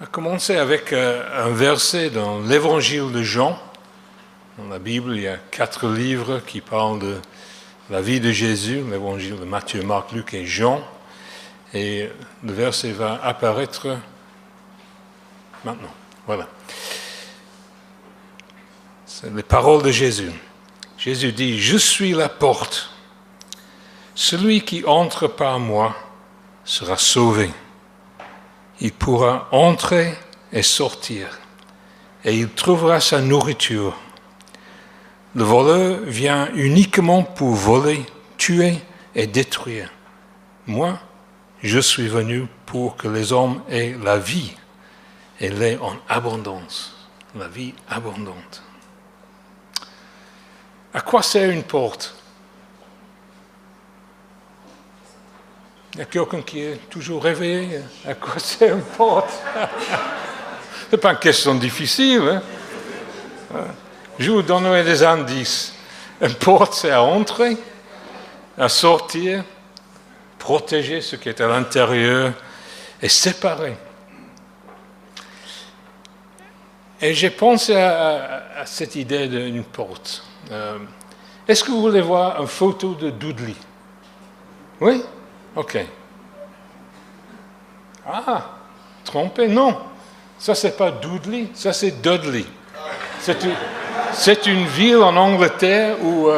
On va commencer avec un verset dans l'Évangile de Jean. Dans la Bible, il y a 4 livres qui parlent de la vie de Jésus, l'Évangile de Matthieu, Marc, Luc et Jean. Et le verset va apparaître maintenant. Voilà. C'est les paroles de Jésus. Jésus dit, « Je suis la porte. Celui qui entre par moi sera sauvé. Il pourra entrer et sortir, et il trouvera sa nourriture. Le voleur vient uniquement pour voler, tuer et détruire. Moi, je suis venu pour que les hommes aient la vie, et l'aient en abondance, la vie abondante. » À quoi sert une porte? Il y a quelqu'un qui est toujours réveillé. À quoi sert une porte? Ce n'est pas une question difficile. Hein? Je vous donnerai des indices. Une porte, c'est à entrer, à sortir, protéger ce qui est à l'intérieur et séparer. Et j'ai pensé à cette idée d'une porte. Est-ce que vous voulez voir une photo de Dudley? Oui? Ok. Ah, trompé, non. Ça, c'est pas Dudley, ça, c'est Dudley. C'est une ville en Angleterre où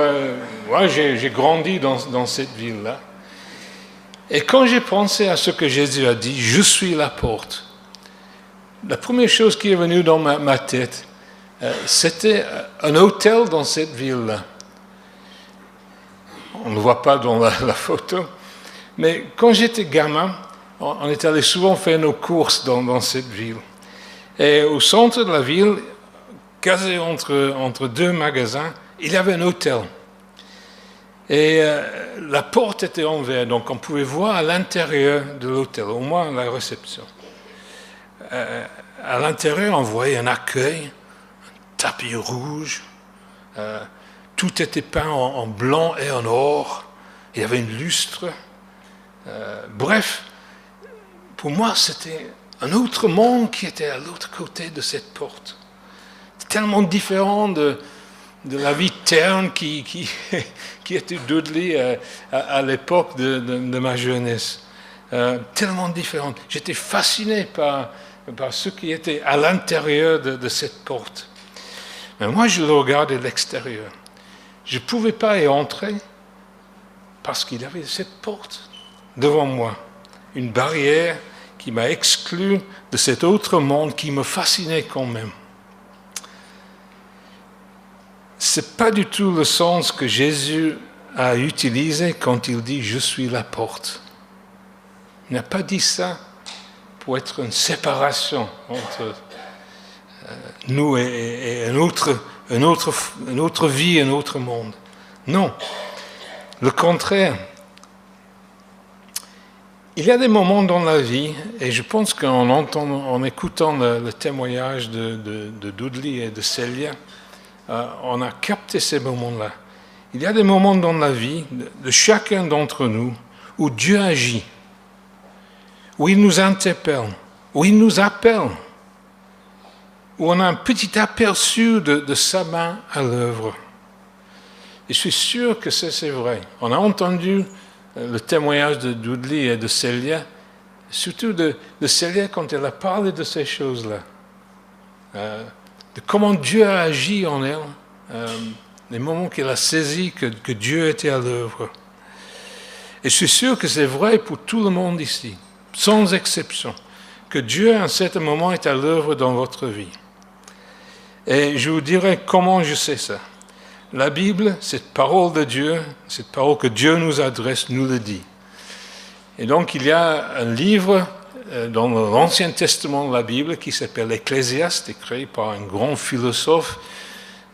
j'ai grandi dans cette ville-là. Et quand j'ai pensé à ce que Jésus a dit, « Je suis la porte », la première chose qui est venue dans ma tête, c'était un hôtel dans cette ville-là. On ne le voit pas dans la photo. Mais quand j'étais gamin, on est allé souvent faire nos courses dans cette ville. Et au centre de la ville, casé entre 2 magasins, il y avait un hôtel. Et la porte était en verre, donc on pouvait voir à l'intérieur de l'hôtel, au moins la réception. À l'intérieur, on voyait un accueil, un tapis rouge, tout était peint en blanc et en or, il y avait une lustre. Bref, pour moi, c'était un autre monde qui était à l'autre côté de cette porte. Tellement différent de la vie terne qui était Dudley à l'époque de ma jeunesse. Tellement différent. J'étais fasciné par ce qui était à l'intérieur de cette porte. Mais moi, je le regardais de l'extérieur. Je ne pouvais pas y entrer parce qu'il y avait cette porte devant moi, une barrière qui m'a exclu de cet autre monde qui me fascinait quand même. Ce n'est pas du tout le sens que Jésus a utilisé quand il dit « Je suis la porte ». Il n'a pas dit ça pour être une séparation entre nous et une autre vie, un autre monde. Non, le contraire. Il y a des moments dans la vie, et je pense en écoutant le témoignage de Dudley et de Celia, on a capté ces moments-là. Il y a des moments dans la vie de chacun d'entre nous où Dieu agit, où il nous interpelle, où il nous appelle, où on a un petit aperçu de sa main à l'œuvre. Et je suis sûr que c'est vrai. On a entendu le témoignage de Dudley et de Celia, surtout de Celia quand elle a parlé de ces choses-là, de comment Dieu a agi en elle, les moments qu'elle a saisi que Dieu était à l'œuvre. Et je suis sûr que c'est vrai pour tout le monde ici, sans exception, que Dieu à un certain moment est à l'œuvre dans votre vie. Et je vous dirai comment je sais ça. La Bible, cette parole de Dieu, cette parole que Dieu nous adresse, nous le dit. Et donc il y a un livre dans l'Ancien Testament de la Bible qui s'appelle l'Ecclésiaste, écrit par un grand philosophe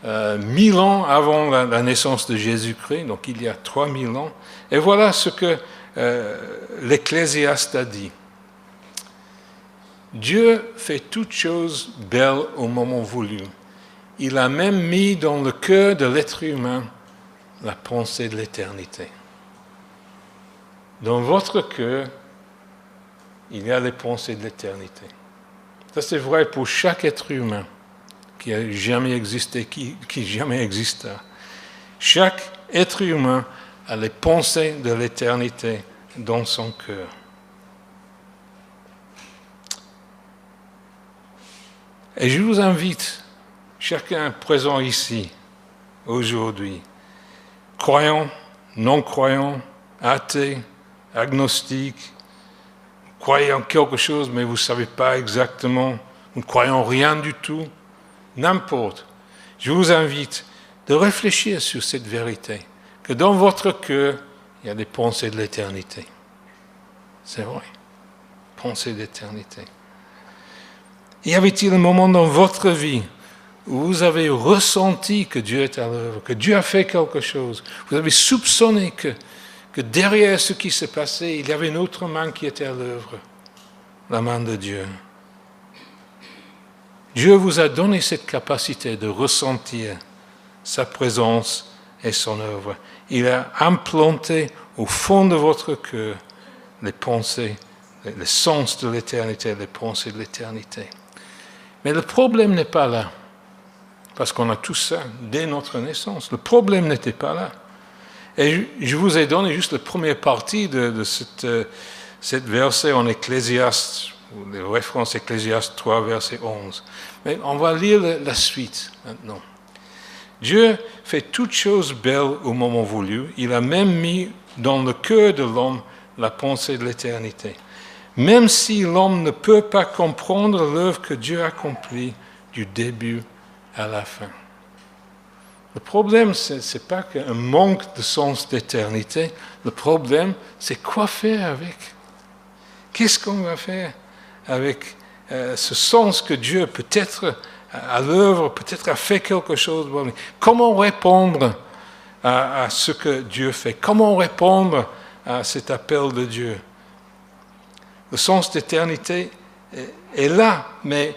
1000 ans avant la naissance de Jésus-Christ, donc il y a 3000 ans. Et voilà ce que l'Ecclésiaste a dit. Dieu fait toutes choses belles au moment voulu. Il a même mis dans le cœur de l'être humain la pensée de l'éternité. Dans votre cœur, il y a les pensées de l'éternité. Ça, c'est vrai pour chaque être humain qui a jamais existé, qui jamais existera. Chaque être humain a les pensées de l'éternité dans son cœur. Et je vous invite, chacun présent ici, aujourd'hui, croyant, non-croyant, athée, agnostique, croyez en quelque chose mais vous ne savez pas exactement, vous ne croyez en rien du tout, n'importe. Je vous invite de réfléchir sur cette vérité, que dans votre cœur, il y a des pensées de l'éternité. C'est vrai, pensées d'éternité. Y avait-il un moment dans votre vie où vous avez ressenti que Dieu est à l'œuvre, que Dieu a fait quelque chose, vous avez soupçonné que derrière ce qui s'est passé, il y avait une autre main qui était à l'œuvre, la main de Dieu. Dieu vous a donné cette capacité de ressentir sa présence et son œuvre. Il a implanté au fond de votre cœur les pensées, les sens de l'éternité, les pensées de l'éternité. Mais le problème n'est pas là, parce qu'on a tout ça dès notre naissance. Le problème n'était pas là. Et je vous ai donné juste la première partie de cette verset en Ecclésiaste, ou les références Ecclésiaste 3, verset 11. Mais on va lire la suite maintenant. Dieu fait toutes choses belles au moment voulu. Il a même mis dans le cœur de l'homme la pensée de l'éternité. Même si l'homme ne peut pas comprendre l'œuvre que Dieu accomplit du début à la fin. Le problème, ce n'est pas qu'un manque de sens d'éternité. Le problème, c'est quoi faire avec. Qu'est-ce qu'on va faire avec ce sens que Dieu peut-être à l'œuvre, peut-être a fait quelque chose. Comment répondre à ce que Dieu fait? Comment répondre à cet appel de Dieu? Le sens d'éternité est là, mais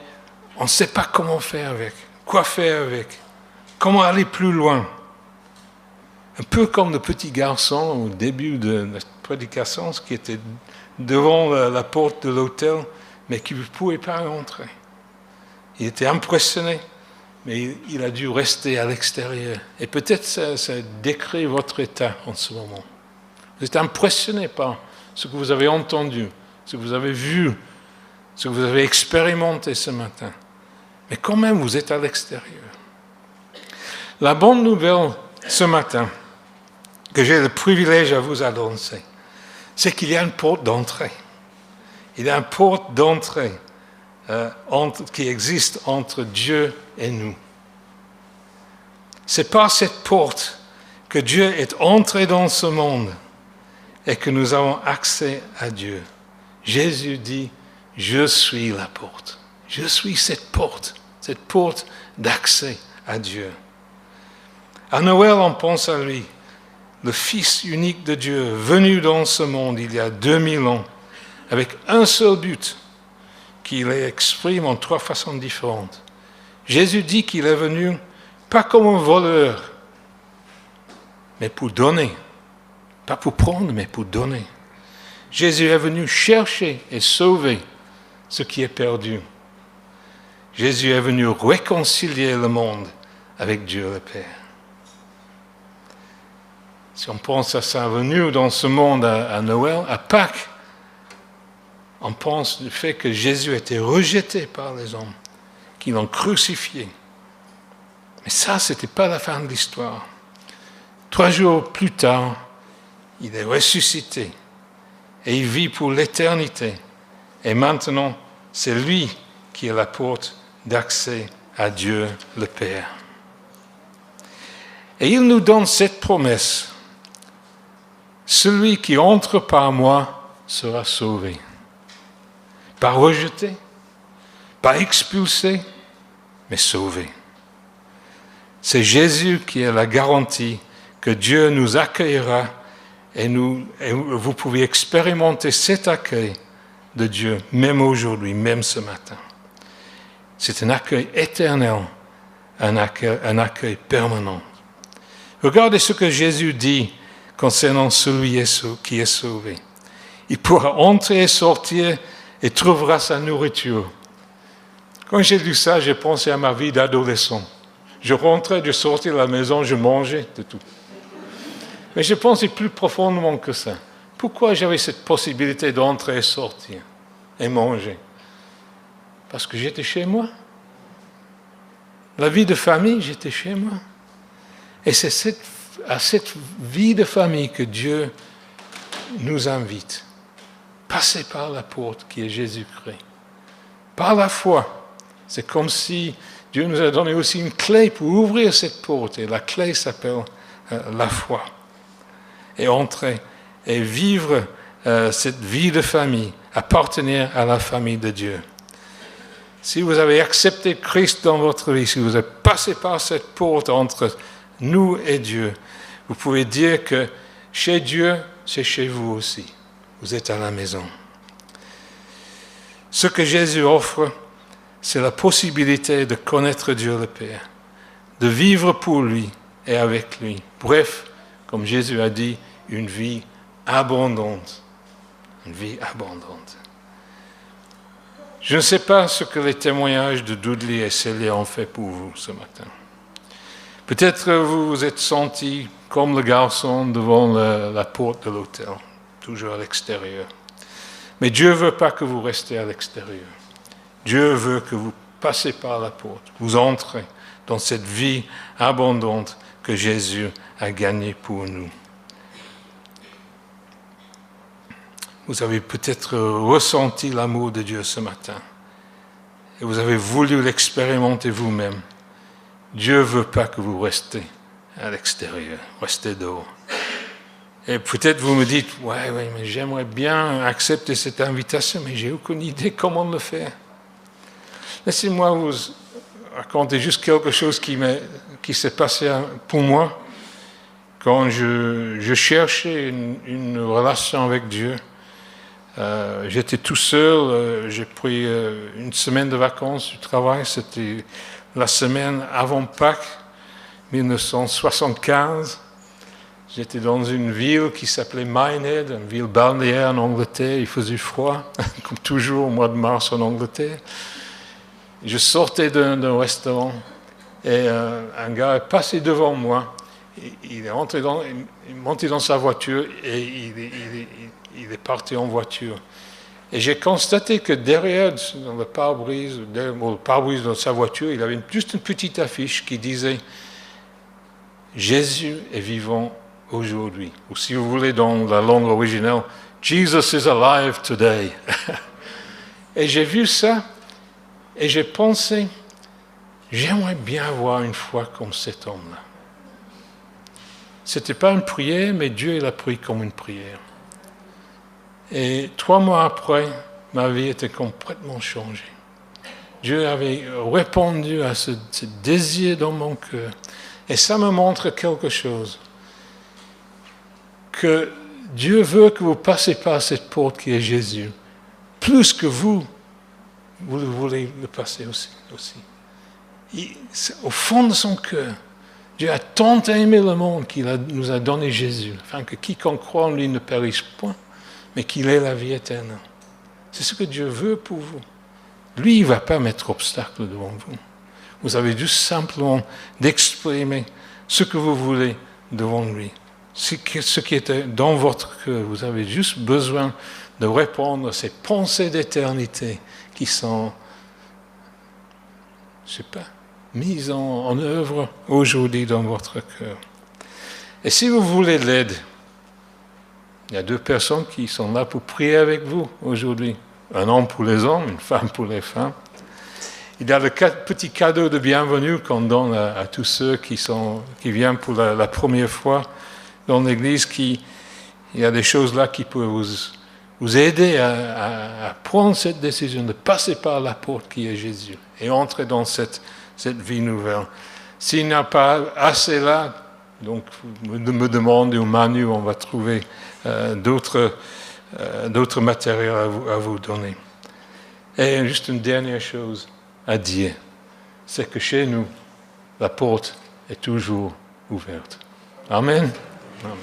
on ne sait pas comment faire avec, quoi faire avec, comment aller plus loin. Un peu comme le petit garçon au début de la prédication qui était devant la porte de l'hôtel, mais qui ne pouvait pas entrer. Il était impressionné, mais il a dû rester à l'extérieur. Et peut-être ça décrit votre état en ce moment. Vous êtes impressionné par ce que vous avez entendu, ce que vous avez vu, ce que vous avez expérimenté ce matin. Mais quand même, vous êtes à l'extérieur. La bonne nouvelle ce matin, que j'ai le privilège à vous annoncer, c'est qu'il y a une porte d'entrée. Il y a une porte d'entrée qui existe entre Dieu et nous. C'est par cette porte que Dieu est entré dans ce monde et que nous avons accès à Dieu. Jésus dit, je suis la porte. Je suis cette porte d'accès à Dieu. À Noël, on pense à lui, le Fils unique de Dieu, venu dans ce monde il y a 2000 ans, avec un seul but, qu'il exprime en 3 façons différentes. Jésus dit qu'il est venu, pas comme un voleur, mais pour donner. Pas pour prendre, mais pour donner. Jésus est venu chercher et sauver ce qui est perdu. Jésus est venu réconcilier le monde avec Dieu le Père. Si on pense à sa venue dans ce monde à Noël, à Pâques, on pense du fait que Jésus a été rejeté par les hommes, qu'ils l'ont crucifié. Mais ça, ce n'était pas la fin de l'histoire. 3 jours plus tard, il est ressuscité et il vit pour l'éternité. Et maintenant, c'est lui qui est la porte d'accès à Dieu le Père. Et il nous donne cette promesse. Celui qui entre par moi sera sauvé. Pas rejeté, pas expulsé, mais sauvé. C'est Jésus qui est la garantie que Dieu nous accueillera et vous pouvez expérimenter cet accueil de Dieu, même aujourd'hui, même ce matin. C'est un accueil éternel, un accueil permanent. Regardez ce que Jésus dit concernant celui qui est sauvé. Il pourra entrer et sortir et trouvera sa nourriture. Quand j'ai lu ça, j'ai pensé à ma vie d'adolescent. Je rentrais, je sortais de la maison, je mangeais de tout. Mais je pensais plus profondément que ça. Pourquoi j'avais cette possibilité d'entrer et sortir et manger? Parce que j'étais chez moi. La vie de famille, j'étais chez moi. Et c'est à cette vie de famille que Dieu nous invite. Passez par la porte qui est Jésus-Christ. Par la foi. C'est comme si Dieu nous a donné aussi une clé pour ouvrir cette porte. Et la clé s'appelle la foi. Et entrer et vivre cette vie de famille, appartenir à la famille de Dieu. Si vous avez accepté Christ dans votre vie, si vous avez passé par cette porte entre nous et Dieu, vous pouvez dire que chez Dieu, c'est chez vous aussi. Vous êtes à la maison. Ce que Jésus offre, c'est la possibilité de connaître Dieu le Père, de vivre pour lui et avec lui. Bref, comme Jésus a dit, une vie abondante. Une vie abondante. Je ne sais pas ce que les témoignages de Dudley et Célia ont fait pour vous ce matin. Peut-être vous vous êtes senti comme le garçon devant la porte de l'hôtel, toujours à l'extérieur. Mais Dieu ne veut pas que vous restiez à l'extérieur. Dieu veut que vous passez par la porte, vous entrez dans cette vie abondante que Jésus a gagnée pour nous. Vous avez peut-être ressenti l'amour de Dieu ce matin et vous avez voulu l'expérimenter vous-même. Dieu ne veut pas que vous restiez à l'extérieur, restez dehors. Et peut-être vous me dites, ouais, mais j'aimerais bien accepter cette invitation, mais j'ai aucune idée comment le faire. Laissez-moi vous raconter juste quelque chose qui s'est passé pour moi quand je cherchais une relation avec Dieu. J'étais tout seul, j'ai pris une semaine de vacances du travail, c'était la semaine avant Pâques, 1975. J'étais dans une ville qui s'appelait Minehead, une ville balnéaire en Angleterre, il faisait froid, comme toujours au mois de mars en Angleterre. Je sortais d'un restaurant et un gars est passé devant moi, il est monté dans sa voiture et il est parti en voiture. Et j'ai constaté que derrière, dans le pare-brise de sa voiture, il avait juste une petite affiche qui disait « Jésus est vivant aujourd'hui ». Ou si vous voulez, dans la langue originale, « Jesus is alive today ». Et j'ai vu ça et j'ai pensé « J'aimerais bien avoir une foi comme cet homme-là ». Ce n'était pas une prière, mais Dieu l'a pris comme une prière. Et 3 mois après, ma vie était complètement changée. Dieu avait répondu à ce désir dans mon cœur. Et ça me montre quelque chose. Que Dieu veut que vous passiez par cette porte qui est Jésus. Plus que vous voulez le passer aussi. Au fond de son cœur, Dieu a tant aimé le monde qu'il nous a donné Jésus, afin que quiconque croit en lui ne périsse point, mais qu'il ait la vie éternelle. C'est ce que Dieu veut pour vous. Lui, il ne va pas mettre obstacle devant vous. Vous avez juste simplement d'exprimer ce que vous voulez devant lui. Ce qui est dans votre cœur. Vous avez juste besoin de répondre à ces pensées d'éternité qui sont, je ne sais pas, mises en œuvre aujourd'hui dans votre cœur. Et si vous voulez de l'aide, il y a 2 personnes qui sont là pour prier avec vous aujourd'hui. Un homme pour les hommes, une femme pour les femmes. Il y a le petit cadeau de bienvenue qu'on donne à tous ceux qui viennent pour la première fois dans l'Église. Il y a des choses là qui peuvent vous aider à prendre cette décision de passer par la porte qui est Jésus et entrer dans cette vie nouvelle. S'il n'y a pas assez là, donc me demandez ou Manu, on va trouver d'autres matériels à vous donner. Et juste une dernière chose à dire, c'est que chez nous, la porte est toujours ouverte. Amen. Amen.